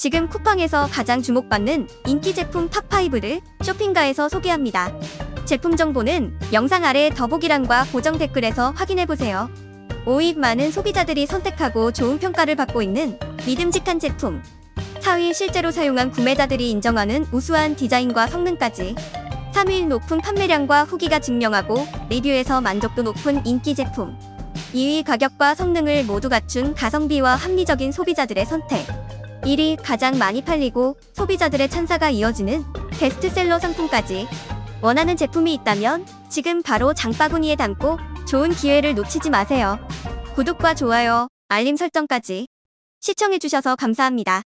지금 쿠팡에서 가장 주목받는 인기 제품 탑5를 쇼핑가에서 소개합니다. 제품 정보는 영상 아래 더보기란과 고정 댓글에서 확인해보세요. 5위 많은 소비자들이 선택하고 좋은 평가를 받고 있는 믿음직한 제품. 4위 실제로 사용한 구매자들이 인정하는 우수한 디자인과 성능까지. 3위 높은 판매량과 후기가 증명하고 리뷰에서 만족도 높은 인기 제품. 2위 가격과 성능을 모두 갖춘 가성비와 합리적인 소비자들의 선택. 1위 가장 많이 팔리고 소비자들의 찬사가 이어지는 베스트셀러 상품까지. 원하는 제품이 있다면 지금 바로 장바구니에 담고 좋은 기회를 놓치지 마세요. 구독과 좋아요, 알림 설정까지 시청해주셔서 감사합니다.